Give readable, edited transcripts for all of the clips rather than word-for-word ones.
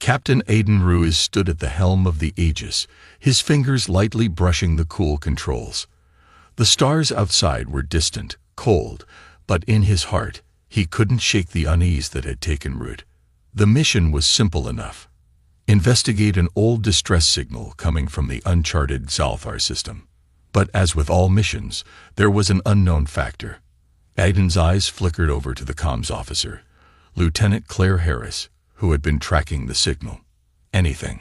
Captain Aiden Ruiz stood at the helm of the Aegis, his fingers lightly brushing the cool controls. The stars outside were distant, cold, but in his heart, he couldn't shake the unease that had taken root. The mission was simple enough. Investigate an old distress signal coming from the uncharted Sci-Fi system. But as with all missions, there was an unknown factor. Aiden's eyes flickered over to the comms officer, Lieutenant Claire Harris, who had been tracking the signal. Anything?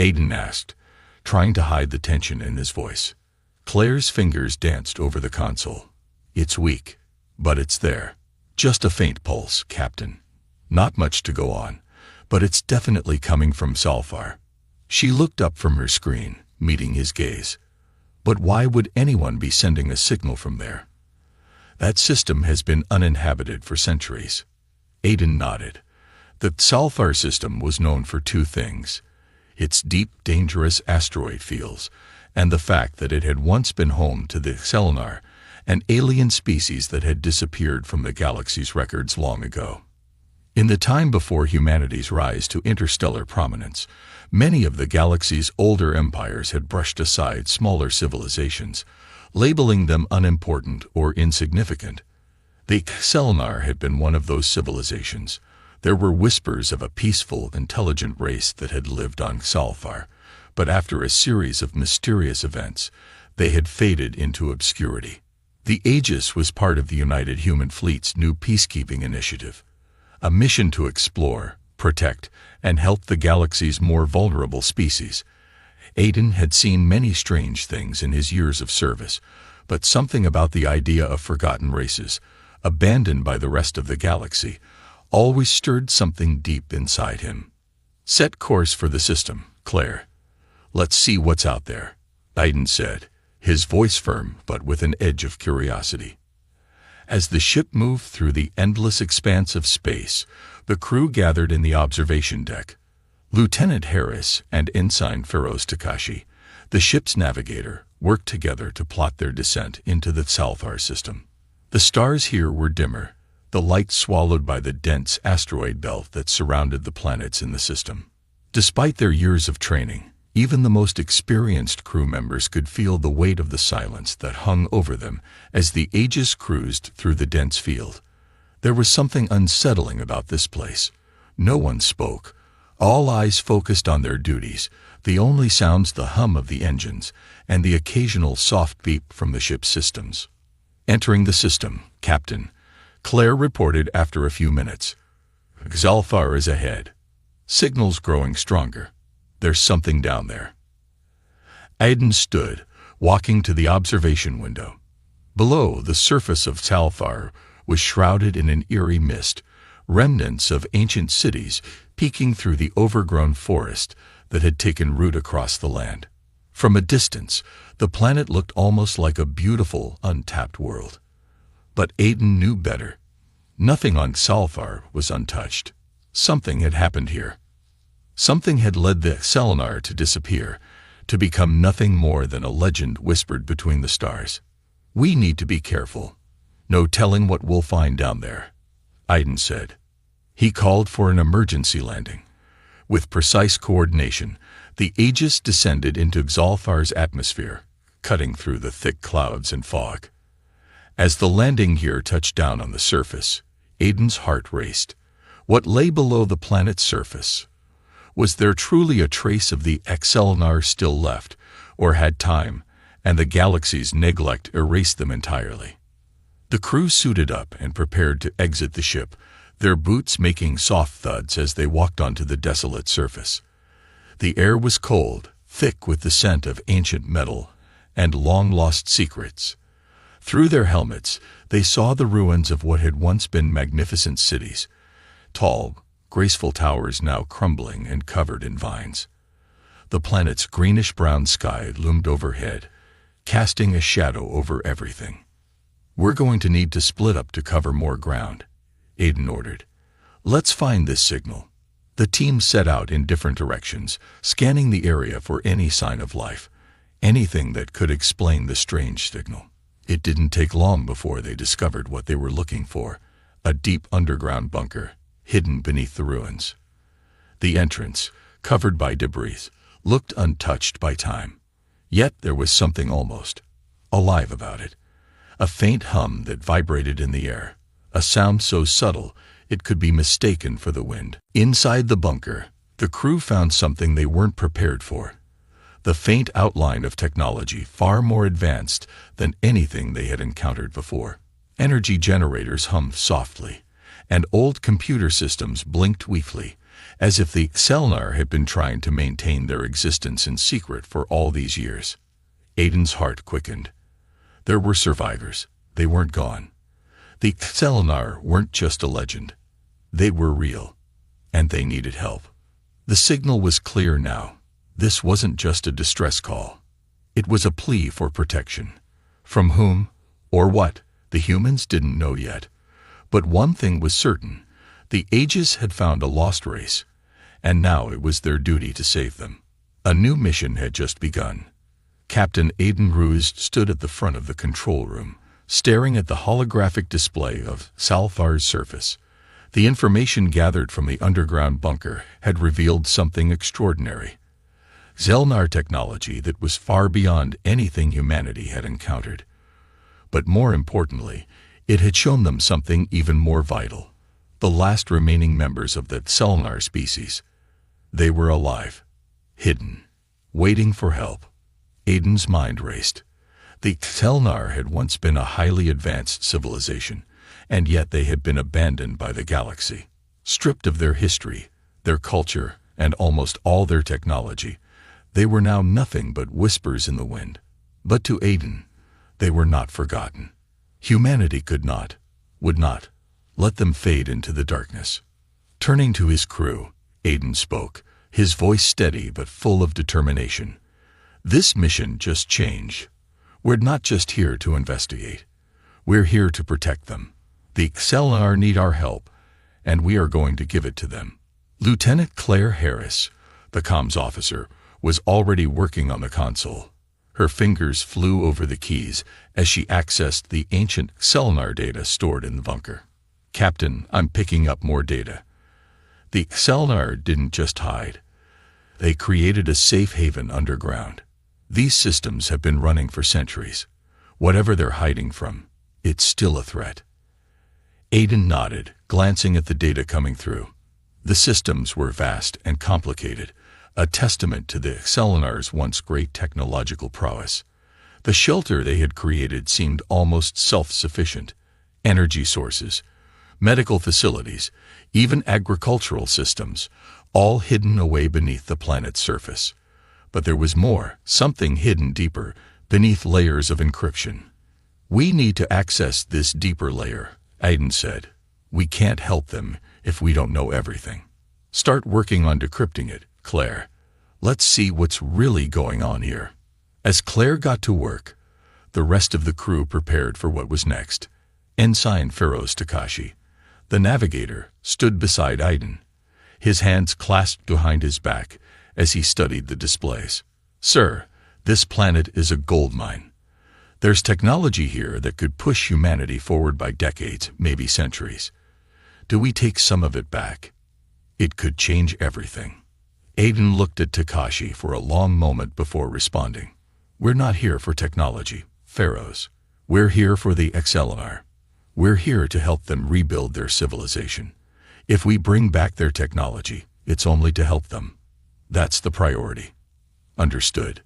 Aiden asked, trying to hide the tension in his voice. Claire's fingers danced over the console. It's weak, but it's there. Just a faint pulse, Captain. Not much to go on, but it's definitely coming from Sci-Fi. She looked up from her screen, meeting his gaze. But why would anyone be sending a signal from there? That system has been uninhabited for centuries. Aiden nodded. The Sci-Fi system was known for two things: its deep, dangerous asteroid fields, and the fact that it had once been home to the Xelnar, an alien species that had disappeared from the galaxy's records long ago. In the time before humanity's rise to interstellar prominence, many of the galaxy's older empires had brushed aside smaller civilizations, labeling them unimportant or insignificant. The Xelnar had been one of those civilizations. There were whispers of a peaceful, intelligent race that had lived on Sci-Fi, but after a series of mysterious events, they had faded into obscurity. The Aegis was part of the United Human Fleet's new peacekeeping initiative, a mission to explore, protect, and help the galaxy's more vulnerable species. Aiden had seen many strange things in his years of service, but something about the idea of forgotten races, abandoned by the rest of the galaxy, always stirred something deep inside him. Set course for the system, Claire. Let's see what's out there, Aiden said, his voice firm but with an edge of curiosity. As the ship moved through the endless expanse of space, the crew gathered in the observation deck. Lieutenant Harris and Ensign Feroz Takashi, the ship's navigator, worked together to plot their descent into the Sci-Fi system. The stars here were dimmer, the light swallowed by the dense asteroid belt that surrounded the planets in the system. Despite their years of training, even the most experienced crew members could feel the weight of the silence that hung over them as the Aegis cruised through the dense field. There was something unsettling about this place. No one spoke. All eyes focused on their duties, the only sounds the hum of the engines and the occasional soft beep from the ship's systems. Entering the system, Captain, Claire reported after a few minutes. Sci-Fi is ahead. Signals growing stronger. There's something down there. Aiden stood, walking to the observation window. Below, the surface of Sci-Fi was shrouded in an eerie mist, remnants of ancient cities peeking through the overgrown forest that had taken root across the land. From a distance, the planet looked almost like a beautiful, untapped world. But Aiden knew better. Nothing on Sci-Fi was untouched. Something had happened here. Something had led the Xelnar to disappear, to become nothing more than a legend whispered between the stars. We need to be careful. No telling what we'll find down there, Aiden said. He called for an emergency landing. With precise coordination, the Aegis descended into Sci-Fi's atmosphere, cutting through the thick clouds and fog. As the landing gear touched down on the surface, Aiden's heart raced. What lay below the planet's surface? Was there truly a trace of the Xelnar still left, or had time and the galaxy's neglect erased them entirely? The crew suited up and prepared to exit the ship, their boots making soft thuds as they walked onto the desolate surface. The air was cold, thick with the scent of ancient metal and long-lost secrets. Through their helmets, they saw the ruins of what had once been magnificent cities, tall, graceful towers now crumbling and covered in vines. The planet's greenish-brown sky loomed overhead, casting a shadow over everything. We're going to need to split up to cover more ground, Aiden ordered. Let's find this signal. The team set out in different directions, scanning the area for any sign of life, anything that could explain the strange signal. It didn't take long before they discovered what they were looking for, a deep underground bunker, hidden beneath the ruins. The entrance, covered by debris, looked untouched by time. Yet there was something almost alive about it. A faint hum that vibrated in the air, a sound so subtle it could be mistaken for the wind. Inside the bunker, the crew found something they weren't prepared for. The faint outline of technology far more advanced than anything they had encountered before. Energy generators hummed softly, and old computer systems blinked weakly, as if the Selnar had been trying to maintain their existence in secret for all these years. Aiden's heart quickened. There were survivors. They weren't gone. The Selnar weren't just a legend. They were real, and they needed help. The signal was clear now. This wasn't just a distress call. It was a plea for protection. From whom, or what, the humans didn't know yet. But one thing was certain. The Aegis had found a lost race, and now it was their duty to save them. A new mission had just begun. Captain Aiden Ruse stood at the front of the control room, staring at the holographic display of Salfar's surface. The information gathered from the underground bunker had revealed something extraordinary. Zelnar technology that was far beyond anything humanity had encountered. But more importantly, it had shown them something even more vital. The last remaining members of the Selnar species. They were alive, hidden, waiting for help. Aiden's mind raced. The Selnar had once been a highly advanced civilization, and yet they had been abandoned by the galaxy. Stripped of their history, their culture, and almost all their technology, they were now nothing but whispers in the wind. But to Aiden, they were not forgotten. Humanity could not, would not, let them fade into the darkness. Turning to his crew, Aiden spoke, his voice steady but full of determination. This mission just changed. We're not just here to investigate. We're here to protect them. The Selnar need our help, and we are going to give it to them. Lieutenant Claire Harris, the comms officer, was already working on the console. Her fingers flew over the keys as she accessed the ancient Selnar data stored in the bunker. Captain, I'm picking up more data. The Selnar didn't just hide. They created a safe haven underground. These systems have been running for centuries. Whatever they're hiding from, it's still a threat. Aiden nodded, glancing at the data coming through. The systems were vast and complicated, a testament to the Selenar's once great technological prowess. The shelter they had created seemed almost self-sufficient. Energy sources, medical facilities, even agricultural systems, all hidden away beneath the planet's surface. But there was more, something hidden deeper, beneath layers of encryption. We need to access this deeper layer, Aiden said. We can't help them if we don't know everything. Start working on decrypting it, Claire. Let's see what's really going on here. As Claire got to work, the rest of the crew prepared for what was next. Ensign Feroz Takashi, the navigator, stood beside Aiden, his hands clasped behind his back as he studied the displays. Sir, this planet is a gold mine. There's technology here that could push humanity forward by decades, maybe centuries. Do we take some of it back? It could change everything. Aiden looked at Takashi for a long moment before responding. We're not here for technology, Feroz. We're here for the Excellinar. We're here to help them rebuild their civilization. If we bring back their technology, it's only to help them. That's the priority. Understood.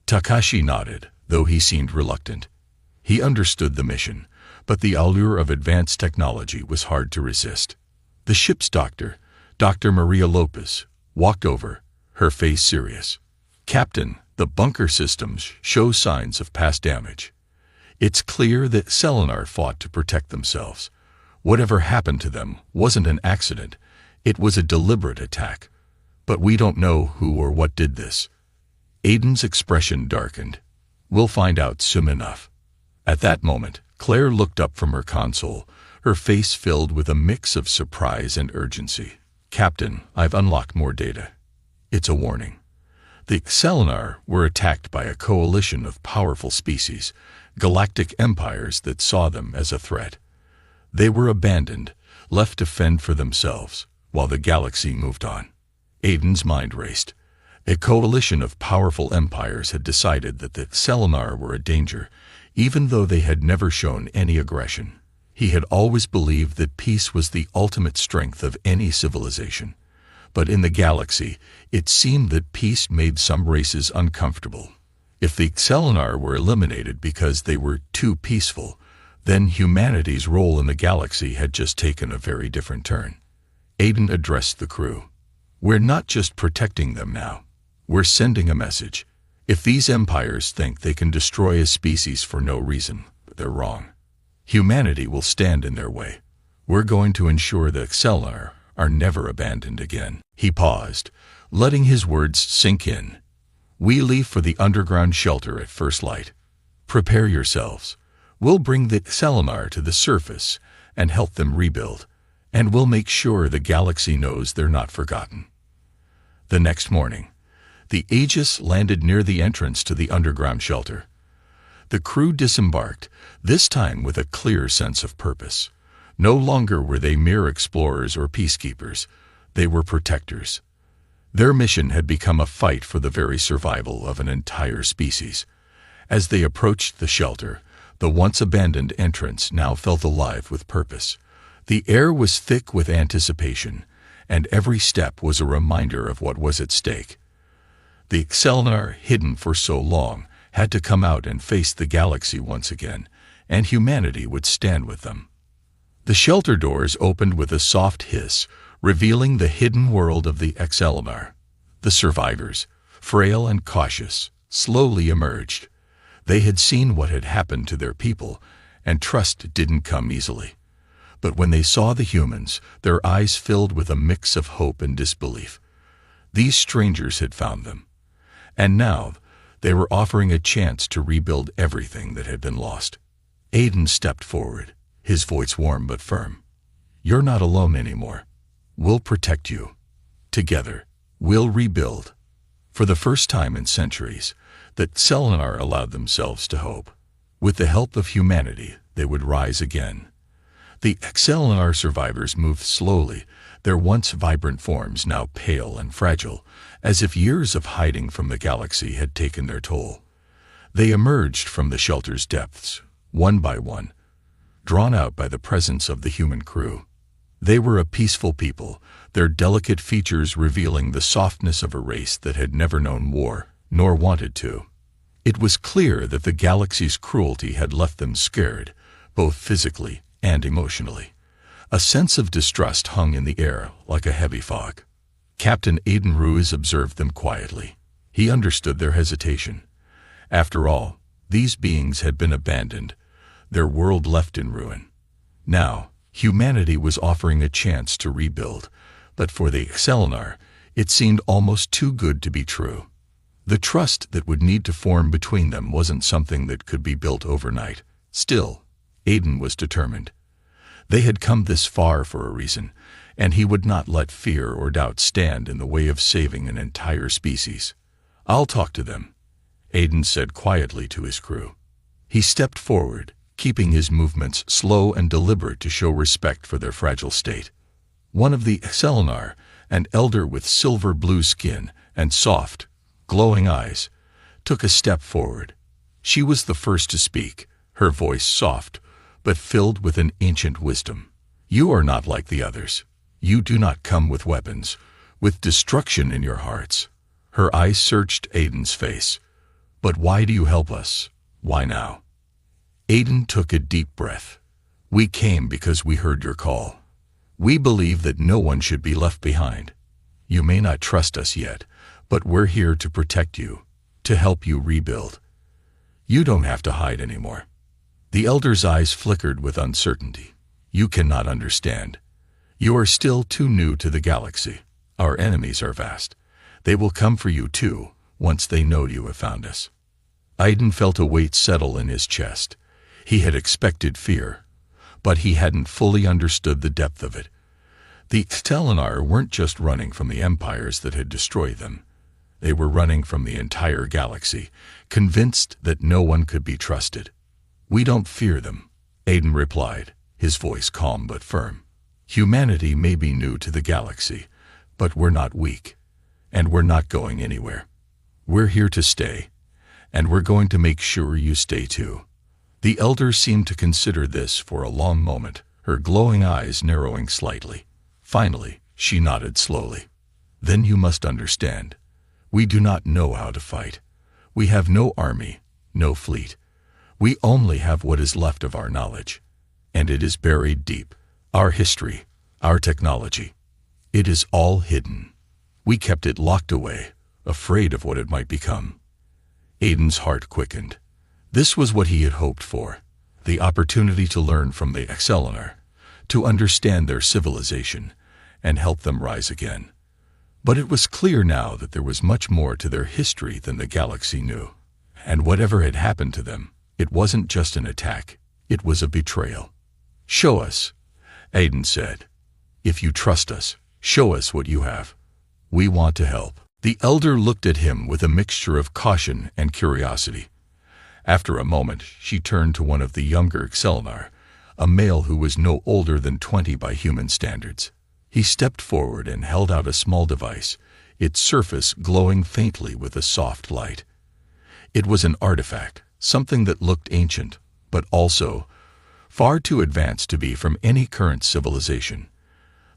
Takashi nodded, though he seemed reluctant. He understood the mission, but the allure of advanced technology was hard to resist. The ship's doctor, Dr. Maria Lopez, walked over, her face serious. Captain, the bunker systems show signs of past damage. It's clear that Selenar fought to protect themselves. Whatever happened to them wasn't an accident. It was a deliberate attack. But we don't know who or what did this. Aiden's expression darkened. We'll find out soon enough. At that moment, Claire looked up from her console, her face filled with a mix of surprise and urgency. Captain, I've unlocked more data. It's a warning. The Selenar were attacked by a coalition of powerful species, galactic empires that saw them as a threat. They were abandoned, left to fend for themselves, while the galaxy moved on. Aiden's mind raced. A coalition of powerful empires had decided that the Selenar were a danger, even though they had never shown any aggression. He had always believed that peace was the ultimate strength of any civilization. But in the galaxy, it seemed that peace made some races uncomfortable. If the Selenar were eliminated because they were too peaceful, then humanity's role in the galaxy had just taken a very different turn. Aiden addressed the crew. "We're not just protecting them now. We're sending a message. If these empires think they can destroy a species for no reason, they're wrong. Humanity will stand in their way. We're going to ensure the Selenar are never abandoned again." He paused, letting his words sink in. "We leave for the underground shelter at first light. Prepare yourselves. We'll bring the Selenar to the surface and help them rebuild, and we'll make sure the galaxy knows they're not forgotten." The next morning, the Aegis landed near the entrance to the underground shelter. The crew disembarked, this time with a clear sense of purpose. No longer were they mere explorers or peacekeepers. They were protectors. Their mission had become a fight for the very survival of an entire species. As they approached the shelter, the once abandoned entrance now felt alive with purpose. The air was thick with anticipation, and every step was a reminder of what was at stake. The Selenar, hidden for so long, had to come out and face the galaxy once again, and humanity would stand with them. The shelter doors opened with a soft hiss, revealing the hidden world of the Selenar. The survivors, frail and cautious, slowly emerged. They had seen what had happened to their people, and trust didn't come easily. But when they saw the humans, their eyes filled with a mix of hope and disbelief. These strangers had found them, and now they were offering a chance to rebuild everything that had been lost. Aiden stepped forward, his voice warm but firm. "You're not alone anymore. We'll protect you. Together, we'll rebuild." For the first time in centuries, the Selenar allowed themselves to hope. With the help of humanity, they would rise again. The Selenar survivors moved slowly, their once vibrant forms now pale and fragile, as if years of hiding from the galaxy had taken their toll. They emerged from the shelter's depths, one by one, drawn out by the presence of the human crew. They were a peaceful people, their delicate features revealing the softness of a race that had never known war, nor wanted to. It was clear that the galaxy's cruelty had left them scared, both physically and emotionally. A sense of distrust hung in the air like a heavy fog. Captain Aiden Ruiz observed them quietly. He understood their hesitation. After all, these beings had been abandoned, their world left in ruin. Now, humanity was offering a chance to rebuild, but for the Selenar, it seemed almost too good to be true. The trust that would need to form between them wasn't something that could be built overnight. Still, Aiden was determined. They had come this far for a reason, and he would not let fear or doubt stand in the way of saving an entire species. "I'll talk to them," Aiden said quietly to his crew. He stepped forward, keeping his movements slow and deliberate to show respect for their fragile state. One of the Selenar, an elder with silver-blue skin and soft, glowing eyes, took a step forward. She was the first to speak, her voice soft, but filled with an ancient wisdom. "You are not like the others. You do not come with weapons, with destruction in your hearts." Her eyes searched Aiden's face. "But why do you help us? Why now?" Aiden took a deep breath. "We came because we heard your call. We believe that no one should be left behind. You may not trust us yet, but we're here to protect you, to help you rebuild. You don't have to hide anymore." The elder's eyes flickered with uncertainty. "You cannot understand. You are still too new to the galaxy. Our enemies are vast. They will come for you too, once they know you have found us." Aiden felt a weight settle in his chest. He had expected fear, but he hadn't fully understood the depth of it. The Selenar weren't just running from the empires that had destroyed them. They were running from the entire galaxy, convinced that no one could be trusted. "We don't fear them," Aiden replied, his voice calm but firm. "Humanity may be new to the galaxy, but we're not weak. and we're not going anywhere. We're here to stay, and we're going to make sure you stay too." The elder seemed to consider this for a long moment, her glowing eyes narrowing slightly. Finally, she nodded slowly. "Then you must understand. We do not know how to fight. We have no army, no fleet. We only have what is left of our knowledge. And it is buried deep. Our history, our technology. It is all hidden. We kept it locked away, afraid of what it might become." Aiden's heart quickened. This was what he had hoped for, the opportunity to learn from the Excellinar, to understand their civilization, and help them rise again. But it was clear now that there was much more to their history than the galaxy knew. And whatever had happened to them, it wasn't just an attack, it was a betrayal. "Show us," Aiden said. "If you trust us, show us what you have. We want to help." The elder looked at him with a mixture of caution and curiosity. After a moment, she turned to one of the younger Excellinar, a male who was no older than 20 by human standards. He stepped forward and held out a small device, its surface glowing faintly with a soft light. It was an artifact, something that looked ancient, but also far too advanced to be from any current civilization.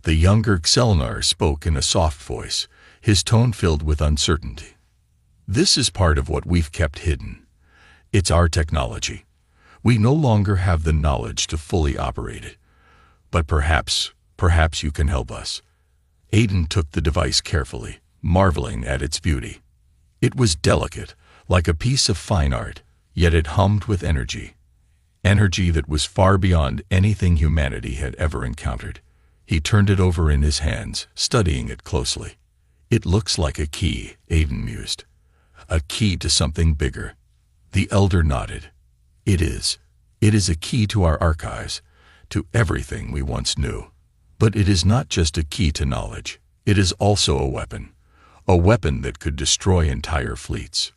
The younger Excellinar spoke in a soft voice, his tone filled with uncertainty. "This is part of what we've kept hidden. It's our technology. We no longer have the knowledge to fully operate it. But perhaps you can help us." Aiden took the device carefully, marveling at its beauty. It was delicate, like a piece of fine art, yet it hummed with energy. Energy that was far beyond anything humanity had ever encountered. He turned it over in his hands, studying it closely. "It looks like a key," Aiden mused. "A key to something bigger." The elder nodded. It is a key to our archives, to everything we once knew. But it is not just a key to knowledge. It is also a weapon that could destroy entire fleets."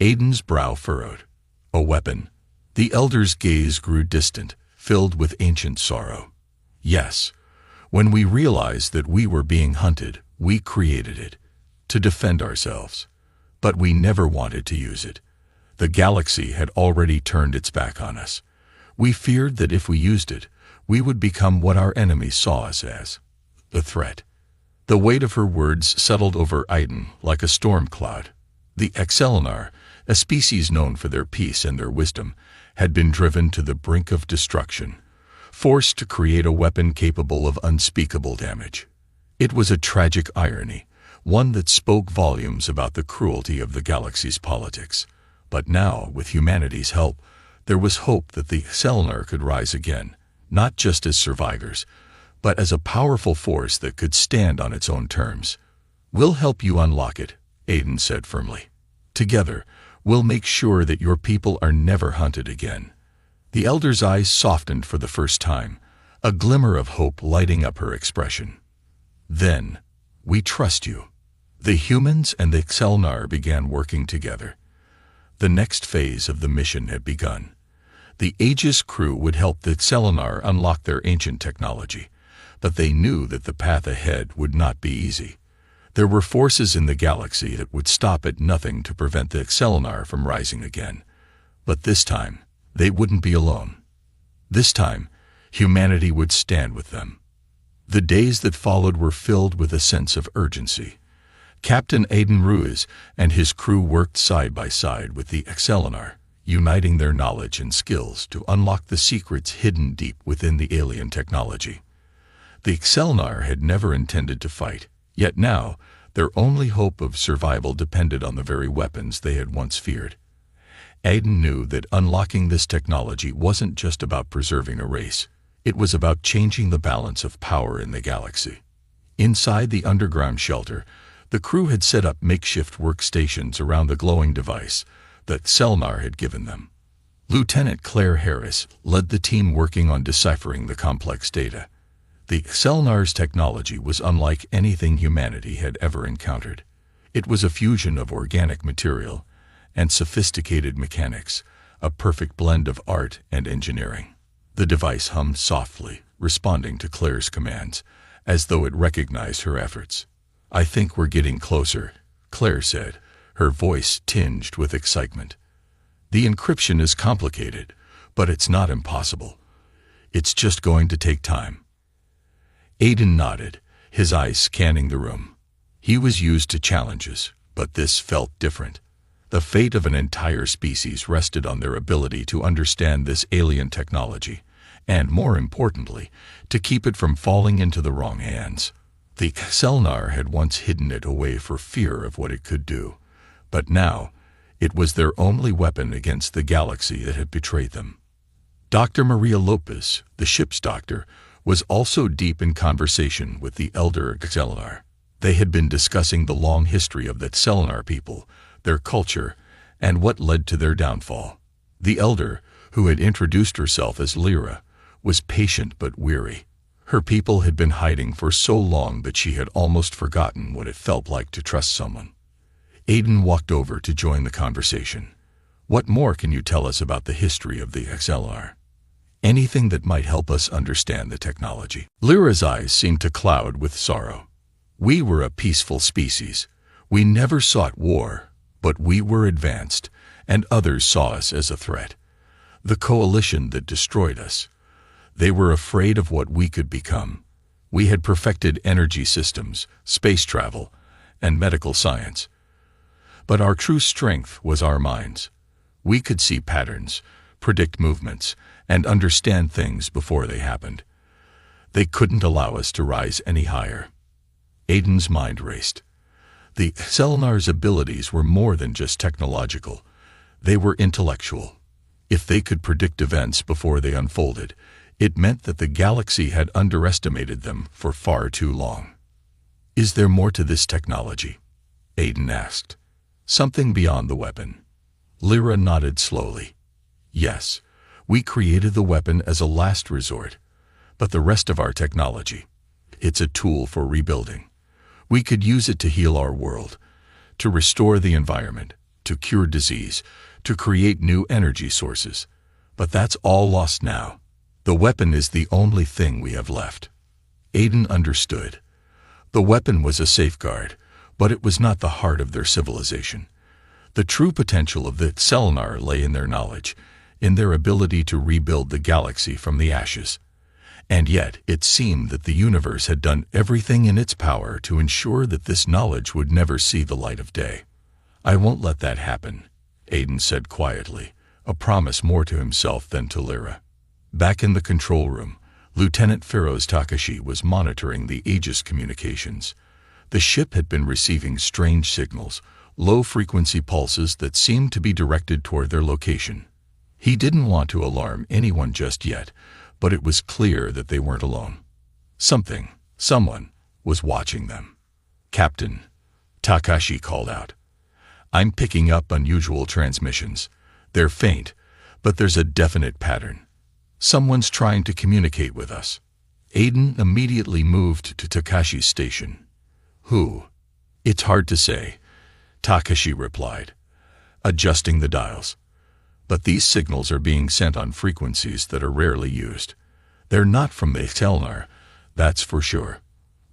Aiden's brow furrowed. "A weapon?" The elder's gaze grew distant, filled with ancient sorrow. "Yes. When we realized that we were being hunted, we created it, to defend ourselves. But we never wanted to use it. The galaxy had already turned its back on us. We feared that if we used it, we would become what our enemies saw us as, a threat." The weight of her words settled over Aiden like a storm cloud. The Excellinar, a species known for their peace and their wisdom, had been driven to the brink of destruction, forced to create a weapon capable of unspeakable damage. It was a tragic irony, one that spoke volumes about the cruelty of the galaxy's politics. But now, with humanity's help, there was hope that the Excellinar could rise again, not just as survivors, but as a powerful force that could stand on its own terms. "We'll help you unlock it," Aiden said firmly. "Together, we'll make sure that your people are never hunted again." The elder's eyes softened for the first time, a glimmer of hope lighting up her expression. "Then, we trust you." The humans and the Excellinar began working together. The next phase of the mission had begun. The Aegis crew would help the Excellinar unlock their ancient technology, but they knew that the path ahead would not be easy. There were forces in the galaxy that would stop at nothing to prevent the Excellinar from rising again. But this time, they wouldn't be alone. This time, humanity would stand with them. The days that followed were filled with a sense of urgency. Captain Aiden Ruiz and his crew worked side by side with the Excellinar, uniting their knowledge and skills to unlock the secrets hidden deep within the alien technology. The Excellinar had never intended to fight, yet now their only hope of survival depended on the very weapons they had once feared. Aiden knew that unlocking this technology wasn't just about preserving a race. It was about changing the balance of power in the galaxy. Inside the underground shelter, the crew had set up makeshift workstations around the glowing device that Excellinar had given them. Lieutenant Claire Harris led the team working on deciphering the complex data. The Excellinar's technology was unlike anything humanity had ever encountered. It was a fusion of organic material and sophisticated mechanics, a perfect blend of art and engineering. The device hummed softly, responding to Claire's commands, as though it recognized her efforts. I think we're getting closer, Claire said, her voice tinged with excitement. The encryption is complicated, but it's not impossible. It's just going to take time. Aiden nodded, his eyes scanning the room. He was used to challenges, but this felt different. The fate of an entire species rested on their ability to understand this alien technology, and more importantly, to keep it from falling into the wrong hands. The Xelnar had once hidden it away for fear of what it could do, but now it was their only weapon against the galaxy that had betrayed them. Dr. Maria Lopez, the ship's doctor, was also deep in conversation with the elder Xelnar. They had been discussing the long history of the Xelnar people, their culture, and what led to their downfall. The elder, who had introduced herself as Lyra, was patient but weary. Her people had been hiding for so long that she had almost forgotten what it felt like to trust someone. Aiden walked over to join the conversation. What more can you tell us about the history of the XLR? Anything that might help us understand the technology. Lyra's eyes seemed to cloud with sorrow. We were a peaceful species. We never sought war, but we were advanced, and others saw us as a threat. The coalition that destroyed us. They were afraid of what we could become. We had perfected energy systems, space travel, and medical science. But our true strength was our minds. We could see patterns, predict movements, and understand things before they happened. They couldn't allow us to rise any higher. Aiden's mind raced. The Selnar's abilities were more than just technological. They were intellectual. If they could predict events before they unfolded, it meant that the galaxy had underestimated them for far too long. Is there more to this technology? Aiden asked. Something beyond the weapon. Lyra nodded slowly. Yes, we created the weapon as a last resort, but the rest of our technology, it's a tool for rebuilding. We could use it to heal our world, to restore the environment, to cure disease, to create new energy sources. But that's all lost now. The weapon is the only thing we have left. Aiden understood. The weapon was a safeguard, but it was not the heart of their civilization. The true potential of the Selnar lay in their knowledge, in their ability to rebuild the galaxy from the ashes. And yet it seemed that the universe had done everything in its power to ensure that this knowledge would never see the light of day. I won't let that happen, Aiden said quietly, a promise more to himself than to Lyra. Back in the control room, Lieutenant Feroz Takashi was monitoring the Aegis communications. The ship had been receiving strange signals, low-frequency pulses that seemed to be directed toward their location. He didn't want to alarm anyone just yet, but it was clear that they weren't alone. Someone, was watching them. Captain, Takashi called out. I'm picking up unusual transmissions. They're faint, but there's a definite pattern. Someone's trying to communicate with us. Aiden immediately moved to Takashi's station. Who? It's hard to say, Takashi replied, adjusting the dials. But these signals are being sent on frequencies that are rarely used. They're not from the Selnar, that's for sure.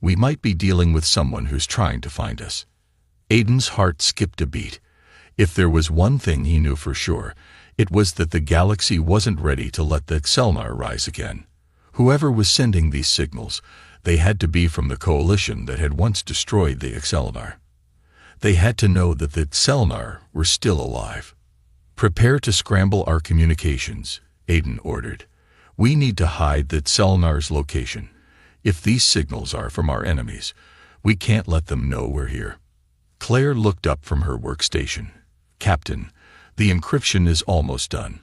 We might be dealing with someone who's trying to find us. Aiden's heart skipped a beat. If there was one thing he knew for sure, it was that the galaxy wasn't ready to let the Selnar rise again. Whoever was sending these signals, they had to be from the coalition that had once destroyed the Selnar. They had to know that the Selnar were still alive. Prepare to scramble our communications, Aiden ordered. We need to hide the Selnar's location. If these signals are from our enemies, we can't let them know we're here. Claire looked up from her workstation. Captain, the encryption is almost done.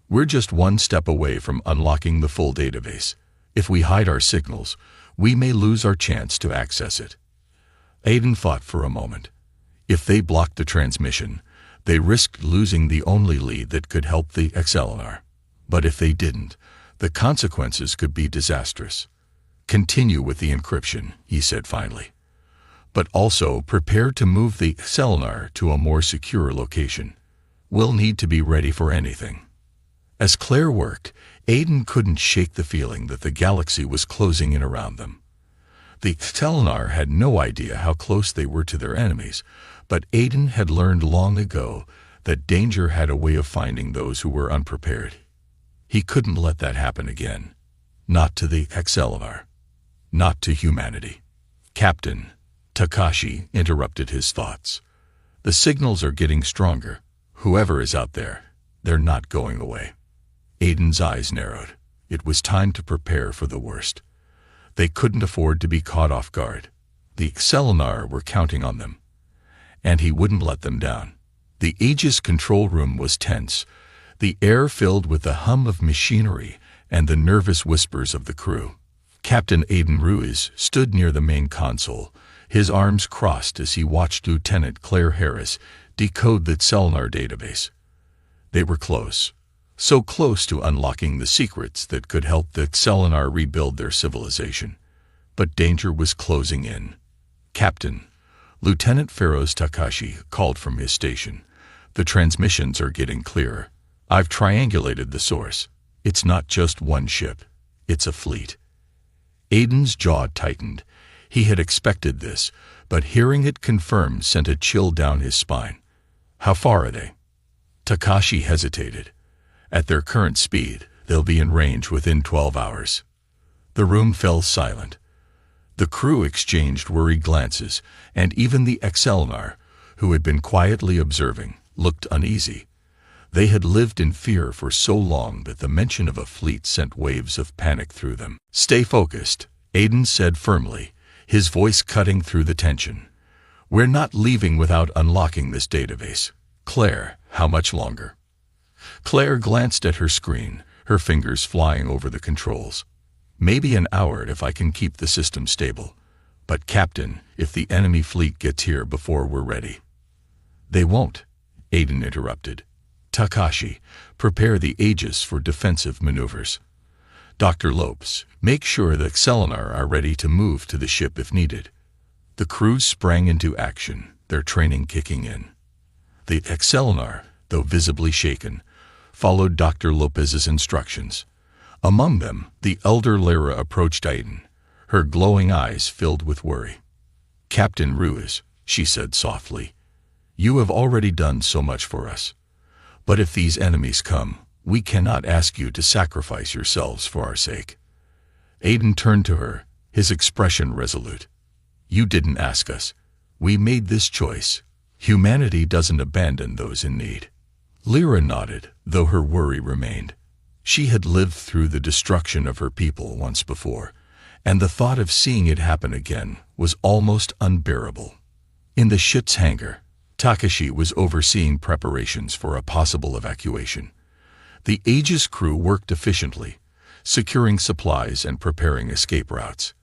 We're just one step away from unlocking the full database. If we hide our signals, we may lose our chance to access it. Aiden thought for a moment. If they blocked the transmission, they risked losing the only lead that could help the Selnar. But if they didn't, the consequences could be disastrous. Continue with the encryption, he said finally. But also prepare to move the Selnar to a more secure location. We'll need to be ready for anything. As Claire worked, Aiden couldn't shake the feeling that the galaxy was closing in around them. The Telenar had no idea how close they were to their enemies, but Aiden had learned long ago that danger had a way of finding those who were unprepared. He couldn't let that happen again. Not to the Excellinar. Not to humanity. Captain, Takashi interrupted his thoughts. The signals are getting stronger. Whoever is out there, they're not going away. Aiden's eyes narrowed. It was time to prepare for the worst. They couldn't afford to be caught off guard. The Excellinar were counting on them. And he wouldn't let them down. The Aegis control room was tense, the air filled with the hum of machinery and the nervous whispers of the crew. Captain Aiden Ruiz stood near the main console, his arms crossed as he watched Lieutenant Claire Harris decode the Excellinar database. They were close, so close to unlocking the secrets that could help the Excellinar rebuild their civilization. But danger was closing in. Captain, Lieutenant Feroz Takashi called from his station. The transmissions are getting clearer. I've triangulated the source. It's not just one ship. It's a fleet. Aiden's jaw tightened. He had expected this, but hearing it confirmed sent a chill down his spine. How far are they? Takashi hesitated. At their current speed, they'll be in range within 12 hours. The room fell silent. The crew exchanged worried glances, and even the Excellinar, who had been quietly observing, looked uneasy. They had lived in fear for so long that the mention of a fleet sent waves of panic through them. Stay focused, Aiden said firmly, his voice cutting through the tension. We're not leaving without unlocking this database. Claire, how much longer? Claire glanced at her screen, her fingers flying over the controls. Maybe an hour if I can keep the system stable. But Captain, if the enemy fleet gets here before we're ready. They won't, Aiden interrupted. Takashi, prepare the Aegis for defensive maneuvers. Dr. Lopes, make sure the Excellinar are ready to move to the ship if needed. The crews sprang into action, their training kicking in. The Excellinar, though visibly shaken, followed Dr. Lopez's instructions. Among them, the elder Lyra approached Aiden, her glowing eyes filled with worry. Captain Ruiz, she said softly, you have already done so much for us. But if these enemies come, we cannot ask you to sacrifice yourselves for our sake. Aiden turned to her, his expression resolute. You didn't ask us. We made this choice. Humanity doesn't abandon those in need. Lyra nodded, though her worry remained. She had lived through the destruction of her people once before, and the thought of seeing it happen again was almost unbearable. In the ship's hangar, Takashi was overseeing preparations for a possible evacuation. The Aegis crew worked efficiently, securing supplies and preparing escape routes.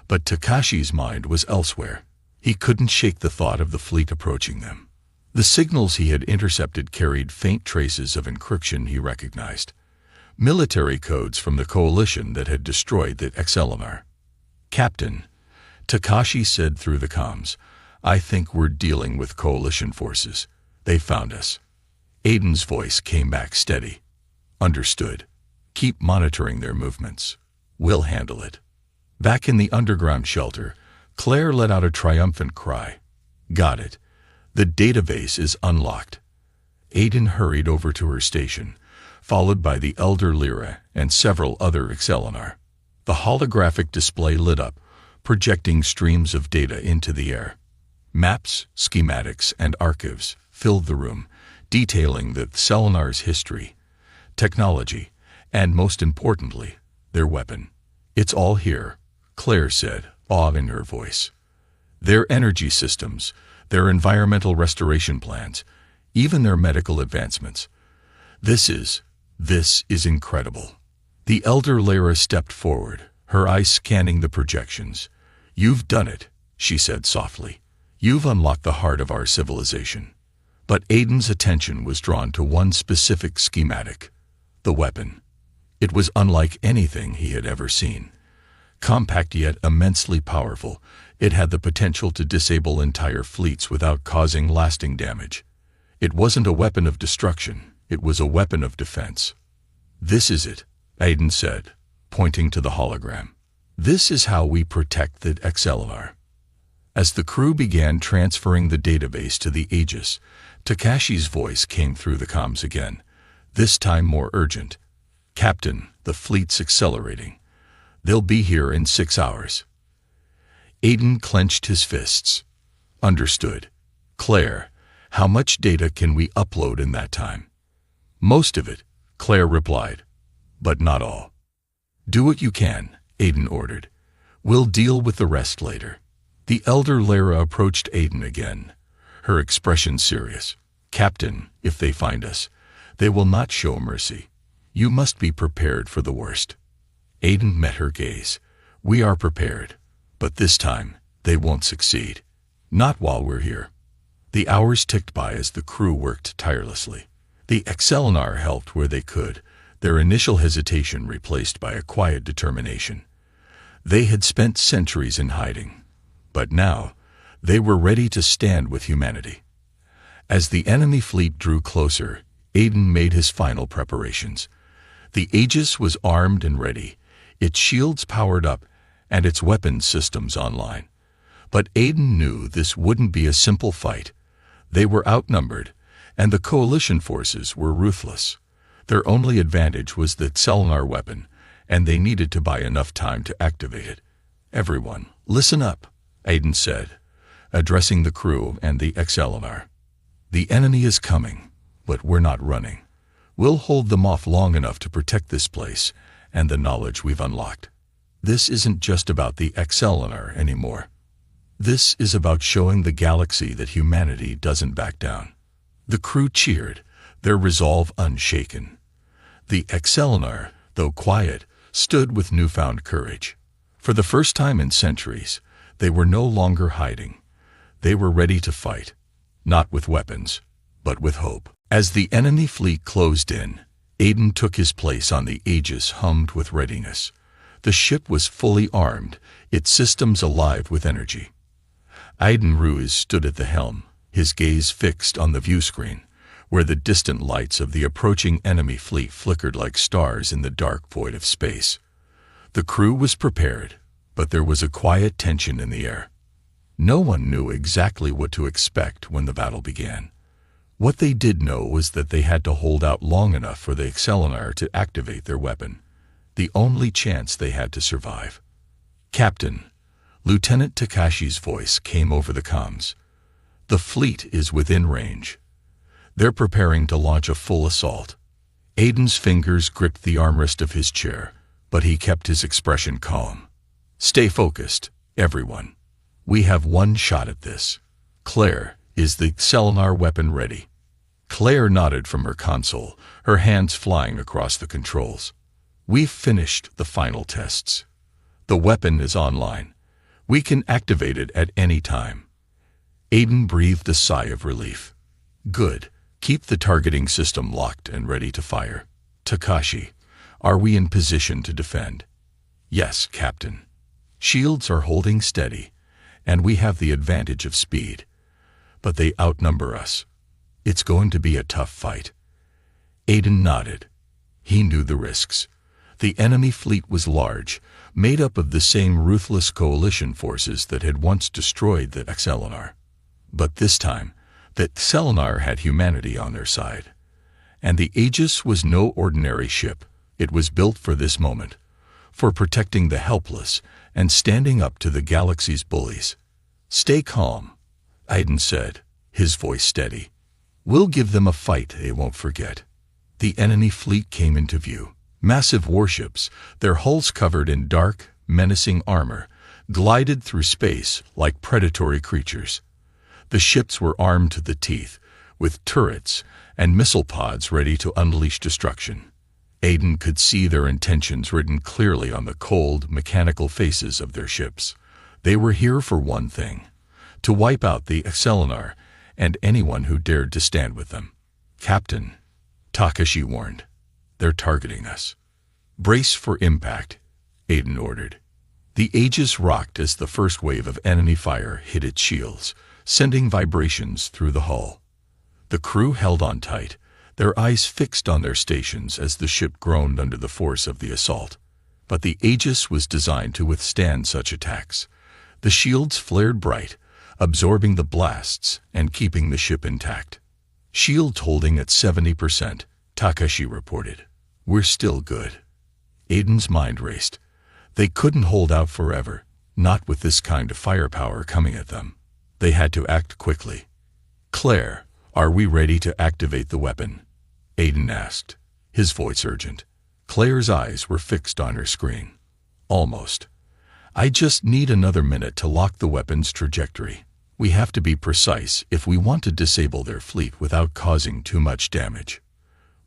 But Takashi's mind was elsewhere. He couldn't shake the thought of the fleet approaching them. The signals he had intercepted carried faint traces of encryption he recognized. Military codes from the coalition that had destroyed the Excellinar. Captain, Takashi said through the comms, I think we're dealing with coalition forces. They found us. Aiden's voice came back steady. Understood. Keep monitoring their movements. We'll handle it. Back in the underground shelter, Claire let out a triumphant cry. Got it. The database is unlocked. Aiden hurried over to her station, followed by the elder Lyra and several other Excellinar. The holographic display lit up, projecting streams of data into the air. Maps, schematics, and archives filled the room, detailing the Excellinar's history, technology, and most importantly, their weapon. It's all here, Claire said, awe in her voice. Their energy systems, their environmental restoration plans, even their medical advancements. This is incredible. The elder Lyra stepped forward, her eyes scanning the projections. You've done it, she said softly. You've unlocked the heart of our civilization. But Aiden's attention was drawn to one specific schematic, the weapon. It was unlike anything he had ever seen. Compact yet immensely powerful, it had the potential to disable entire fleets without causing lasting damage. It wasn't a weapon of destruction, it was a weapon of defense. This is it, Aiden said, pointing to the hologram. This is how we protect the XLR. As the crew began transferring the database to the Aegis, Takashi's voice came through the comms again, this time more urgent. "Captain, the fleet's accelerating. They'll be here in 6 hours." Aiden clenched his fists. "Understood. Claire, how much data can we upload in that time?" "Most of it," Claire replied, "but not all." "Do what you can," Aiden ordered. "We'll deal with the rest later." The elder Lara approached Aiden again, her expression serious. "Captain, if they find us, they will not show mercy. You must be prepared for the worst." Aiden met her gaze. "We are prepared, but this time they won't succeed. Not while we're here." The hours ticked by as the crew worked tirelessly. The XLR helped where they could, their initial hesitation replaced by a quiet determination. They had spent centuries in hiding, but now they were ready to stand with humanity. As the enemy fleet drew closer, Aiden made his final preparations. The Aegis was armed and ready, its shields powered up and its weapons systems online. But Aiden knew this wouldn't be a simple fight. They were outnumbered, and the coalition forces were ruthless. Their only advantage was the Xelnar weapon, and they needed to buy enough time to activate it. "Everyone, listen up," Aiden said, addressing the crew and the XLR. "The enemy is coming, but we're not running. We'll hold them off long enough to protect this place and the knowledge we've unlocked. This isn't just about the XLR anymore. This is about showing the galaxy that humanity doesn't back down." The crew cheered, their resolve unshaken. The XLR, though quiet, stood with newfound courage. For the first time in centuries, they were no longer hiding. They were ready to fight, not with weapons, but with hope. As the enemy fleet closed in, Aiden took his place on the Aegis, hummed with readiness. The ship was fully armed, its systems alive with energy. Aiden Ruiz stood at the helm, his gaze fixed on the viewscreen, where the distant lights of the approaching enemy fleet flickered like stars in the dark void of space. The crew was prepared, but there was a quiet tension in the air. No one knew exactly what to expect when the battle began. What they did know was that they had to hold out long enough for the XLR to activate their weapon, the only chance they had to survive. "Captain," Lieutenant Takashi's voice came over the comms. "The fleet is within range. They're preparing to launch a full assault." Aiden's fingers gripped the armrest of his chair, but he kept his expression calm. "Stay focused, everyone. We have one shot at this. Claire, is the Xelnar weapon ready?" Claire nodded from her console, her hands flying across the controls. "We've finished the final tests. The weapon is online. We can activate it at any time." Aiden breathed a sigh of relief. "Good. Keep the targeting system locked and ready to fire." "Takashi, are we in position to defend?" "Yes, Captain. Shields are holding steady, and we have the advantage of speed. But they outnumber us. It's going to be a tough fight." Aiden nodded. He knew the risks. The enemy fleet was large, made up of the same ruthless coalition forces that had once destroyed the XLR. But this time, the XLR had humanity on their side. And the Aegis was no ordinary ship. It was built for this moment, for protecting the helpless and standing up to the galaxy's bullies. "Stay calm," Aiden said, his voice steady. "We'll give them a fight they won't forget." The enemy fleet came into view. Massive warships, their hulls covered in dark, menacing armor, glided through space like predatory creatures. The ships were armed to the teeth, with turrets and missile pods ready to unleash destruction. Aiden could see their intentions written clearly on the cold, mechanical faces of their ships. They were here for one thing: to wipe out the XLR and anyone who dared to stand with them. "Captain," Takashi warned, "they're targeting us." "Brace for impact," Aiden ordered. The Aegis rocked as the first wave of enemy fire hit its shields, sending vibrations through the hull. The crew held on tight, their eyes fixed on their stations as the ship groaned under the force of the assault. but the Aegis was designed to withstand such attacks. The shields flared bright, absorbing the blasts and keeping the ship intact. Shields holding at 70%, Takashi reported. We're still good. Aiden's mind raced. They couldn't hold out forever, not with this kind of firepower coming at them. They had to act quickly. Claire, are we ready to activate the weapon? Aiden asked, his voice urgent. Claire's eyes were fixed on her screen. Almost. I just need another minute to lock the weapon's trajectory. We have to be precise if we want to disable their fleet without causing too much damage.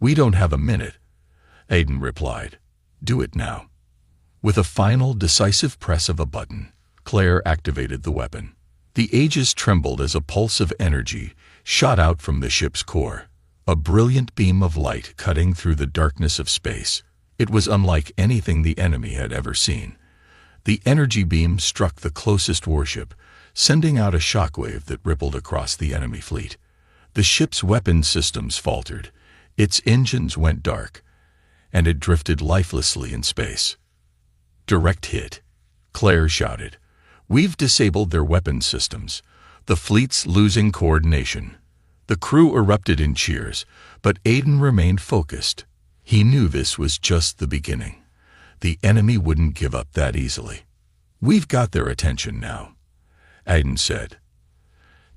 We don't have a minute, Aiden replied. Do it now. With a final, decisive press of a button, Claire activated the weapon. The Aegis trembled as a pulse of energy shot out from the ship's core, a brilliant beam of light cutting through the darkness of space. It was unlike anything the enemy had ever seen. The energy beam struck the closest warship, sending out a shockwave that rippled across the enemy fleet. The ship's weapon systems faltered, its engines went dark, and it drifted lifelessly in space. Direct hit, Claire shouted. We've disabled their weapon systems. The fleet's losing coordination. The crew erupted in cheers, but Aiden remained focused. He knew this was just the beginning. The enemy wouldn't give up that easily. We've got their attention now, Aiden said.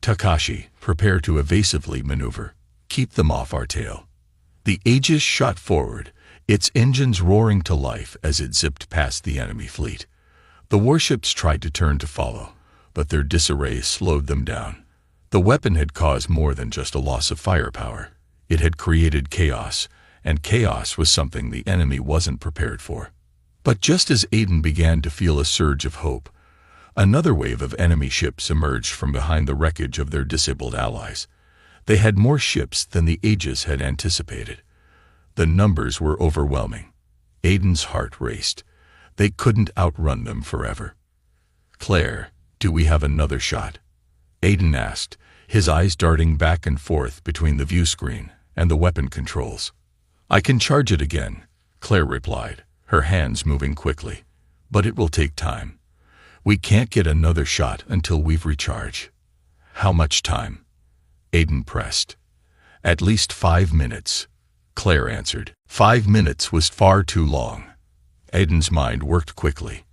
Takashi, prepare to evasively maneuver. Keep them off our tail. The Aegis shot forward, its engines roaring to life as it zipped past the enemy fleet. The warships tried to turn to follow, but their disarray slowed them down. The weapon had caused more than just a loss of firepower. It had created chaos, and chaos was something the enemy wasn't prepared for. But just as Aiden began to feel a surge of hope, another wave of enemy ships emerged from behind the wreckage of their disabled allies. They had more ships than the Aegis had anticipated. The numbers were overwhelming. Aiden's heart raced. They couldn't outrun them forever. Claire, do we have another shot? Aiden asked, his eyes darting back and forth between the view screen and the weapon controls. I can charge it again, Claire replied, her hands moving quickly. But it will take time. We can't get another shot until we've recharged. How much time? Aiden pressed. At least 5 minutes, Claire answered. 5 minutes was far too long. Aiden's mind worked quickly.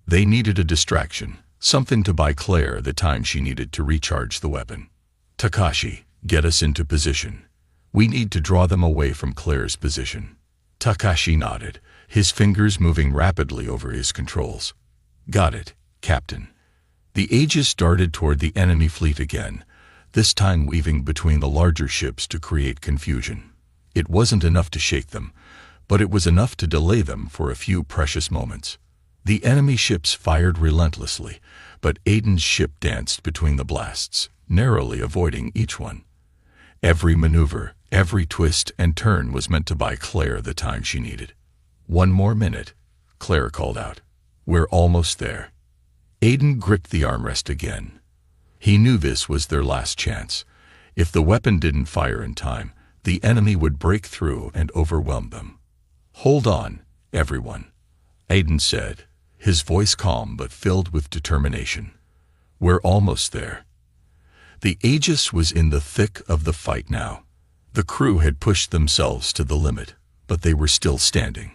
They needed a distraction, something to buy Claire the time she needed to recharge the weapon. Takashi, get us into position. We need to draw them away from Claire's position. Takashi nodded, his fingers moving rapidly over his controls. Got it, Captain. The Aegis darted toward the enemy fleet again, this time weaving between the larger ships to create confusion. It wasn't enough to shake them, but it was enough to delay them for a few precious moments. The enemy ships fired relentlessly, but Aiden's ship danced between the blasts, narrowly avoiding each one. Every maneuver, every twist and turn was meant to buy Claire the time she needed. 1 more minute, Claire called out. We're almost there. Aiden gripped the armrest again. He knew this was their last chance. If the weapon didn't fire in time, the enemy would break through and overwhelm them. Hold on, everyone, Aiden said, his voice calm but filled with determination. We're almost there. The Aegis was in the thick of the fight now. The crew had pushed themselves to the limit, but they were still standing.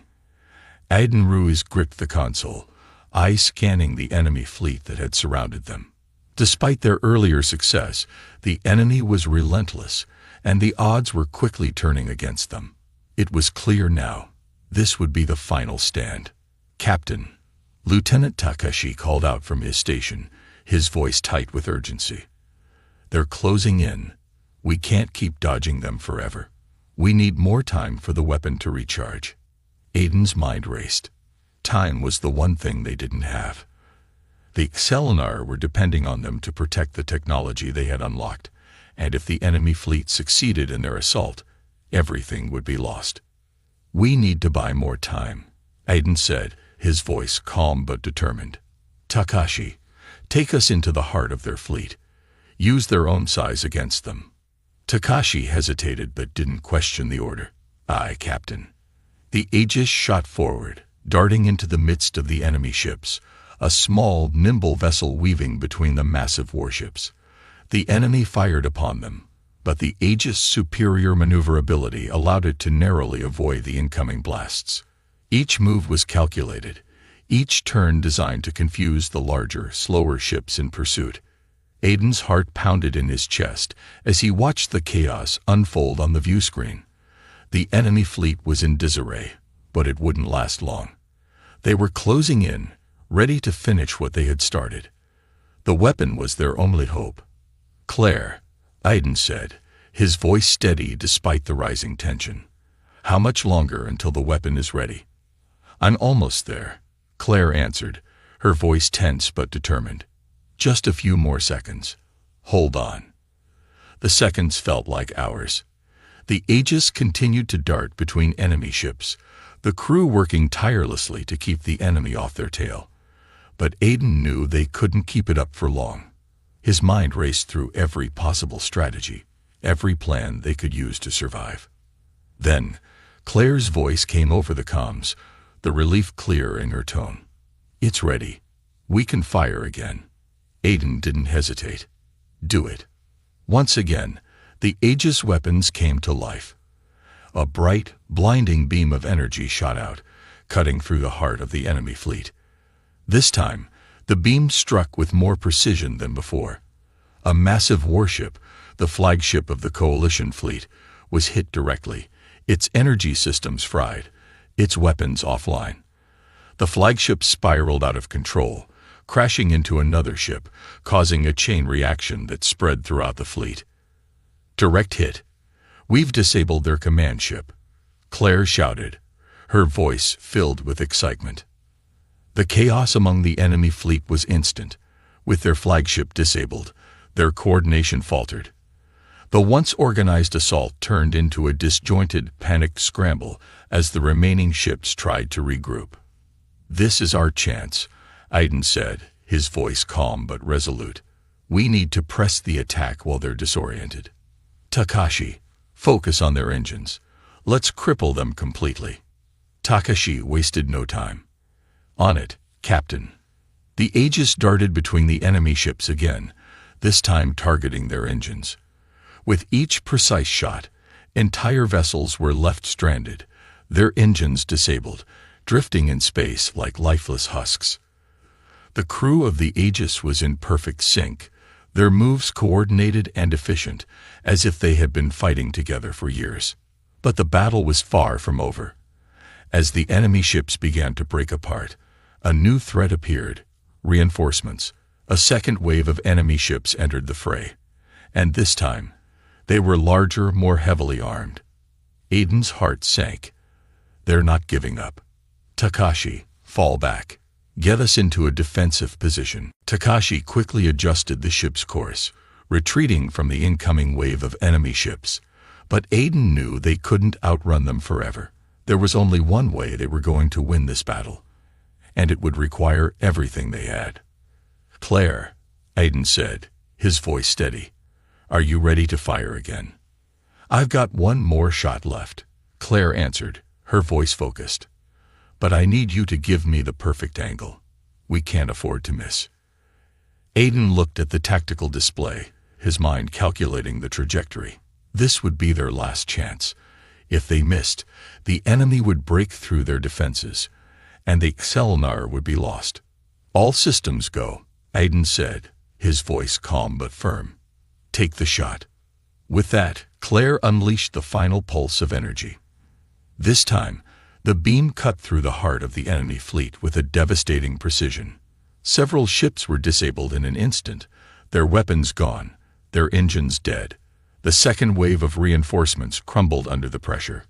Aiden Ruiz gripped the console, eyes scanning the enemy fleet that had surrounded them. Despite their earlier success, the enemy was relentless, and the odds were quickly turning against them. It was clear now. This would be the final stand. Captain, Lieutenant Takashi called out from his station, his voice tight with urgency. They're closing in. We can't keep dodging them forever. We need more time for the weapon to recharge. Aiden's mind raced. Time was the one thing they didn't have. The Selenar were depending on them to protect the technology they had unlocked, and if the enemy fleet succeeded in their assault, everything would be lost. We need to buy more time, Aiden said, his voice calm but determined. Takashi, take us into the heart of their fleet. Use their own size against them. Takashi hesitated but didn't question the order. Aye, Captain. The Aegis shot forward, darting into the midst of the enemy ships, a small, nimble vessel weaving between the massive warships. The enemy fired upon them, but the Aegis' superior maneuverability allowed it to narrowly avoid the incoming blasts. Each move was calculated, each turn designed to confuse the larger, slower ships in pursuit. Aiden's heart pounded in his chest as he watched the chaos unfold on the view screen. The enemy fleet was in disarray, but it wouldn't last long. They were closing in, ready to finish what they had started. The weapon was their only hope. "Claire," Aiden said, his voice steady despite the rising tension. "How much longer until the weapon is ready?" "I'm almost there," Claire answered, her voice tense but determined. "Just a few more seconds. Hold on." The seconds felt like hours. The Aegis continued to dart between enemy ships, the crew working tirelessly to keep the enemy off their tail. But Aiden knew they couldn't keep it up for long. His mind raced through every possible strategy, every plan they could use to survive. Then, Claire's voice came over the comms, the relief clear in her tone. "It's ready. We can fire again." Aiden didn't hesitate. "Do it." Once again, the Aegis weapons came to life. A bright, blinding beam of energy shot out, cutting through the heart of the enemy fleet. This time, the beam struck with more precision than before. A massive warship, the flagship of the coalition fleet, was hit directly, its energy systems fried, its weapons offline. The flagship spiraled out of control, crashing into another ship, causing a chain reaction that spread throughout the fleet. "Direct hit. We've disabled their command ship," Claire shouted, her voice filled with excitement. The chaos among the enemy fleet was instant. With their flagship disabled, their coordination faltered. The once organized assault turned into a disjointed, panicked scramble as the remaining ships tried to regroup. "This is our chance," Aiden said, his voice calm but resolute. "We need to press the attack while they're disoriented. Takashi, focus on their engines. Let's cripple them completely." Takashi wasted no time. "On it, Captain." The Aegis darted between the enemy ships again, this time targeting their engines. With each precise shot, entire vessels were left stranded, their engines disabled, drifting in space like lifeless husks. The crew of the Aegis was in perfect sync, their moves coordinated and efficient, as if they had been fighting together for years. But the battle was far from over. As the enemy ships began to break apart, a new threat appeared: reinforcements. A second wave of enemy ships entered the fray. And this time, they were larger, more heavily armed. Aiden's heart sank. "They're not giving up. Takashi, fall back. Get us into a defensive position." Takashi quickly adjusted the ship's course, retreating from the incoming wave of enemy ships. But Aiden knew they couldn't outrun them forever. There was only one way they were going to win this battle, and it would require everything they had. "Claire," Aiden said, his voice steady, "are you ready to fire again?" "I've got one more shot left," Claire answered, her voice focused. "But I need you to give me the perfect angle. We can't afford to miss." Aiden looked at the tactical display, his mind calculating the trajectory. This would be their last chance. If they missed, the enemy would break through their defenses, and the Xelnar would be lost. "All systems go," Aiden said, his voice calm but firm. "Take the shot." With that, Claire unleashed the final pulse of energy. This time, the beam cut through the heart of the enemy fleet with a devastating precision. Several ships were disabled in an instant, their weapons gone, their engines dead. The second wave of reinforcements crumbled under the pressure.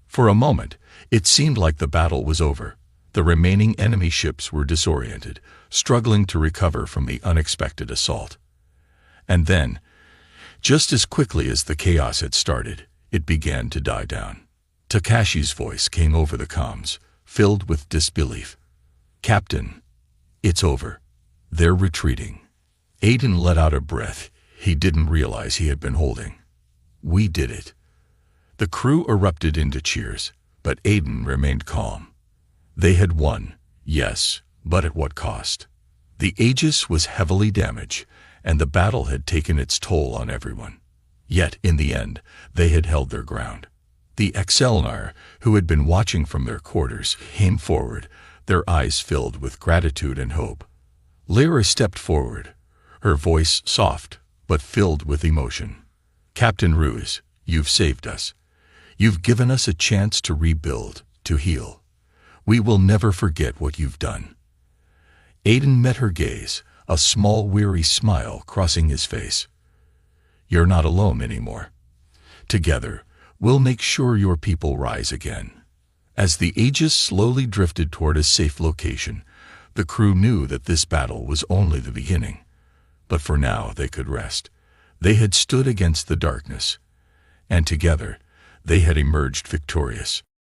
For a moment, it seemed like the battle was over. The remaining enemy ships were disoriented, struggling to recover from the unexpected assault. And then, just as quickly as the chaos had started, it began to die down. Takashi's voice came over the comms, filled with disbelief. "Captain, it's over. They're retreating." Aiden let out a breath he didn't realize he had been holding. "We did it." The crew erupted into cheers, but Aiden remained calm. They had won, yes, but at what cost? The Aegis was heavily damaged, and the battle had taken its toll on everyone. Yet, in the end, they had held their ground. The Excelnar, who had been watching from their quarters, came forward, their eyes filled with gratitude and hope. Lyra stepped forward, her voice soft, but filled with emotion. "Captain Ruse, you've saved us. You've given us a chance to rebuild, to heal. We will never forget what you've done." Aiden met her gaze, a small weary smile crossing his face. "You're not alone anymore. Together, we'll make sure your people rise again." As the Aegis slowly drifted toward a safe location, the crew knew that this battle was only the beginning. But for now they could rest. They had stood against the darkness, and together they had emerged victorious.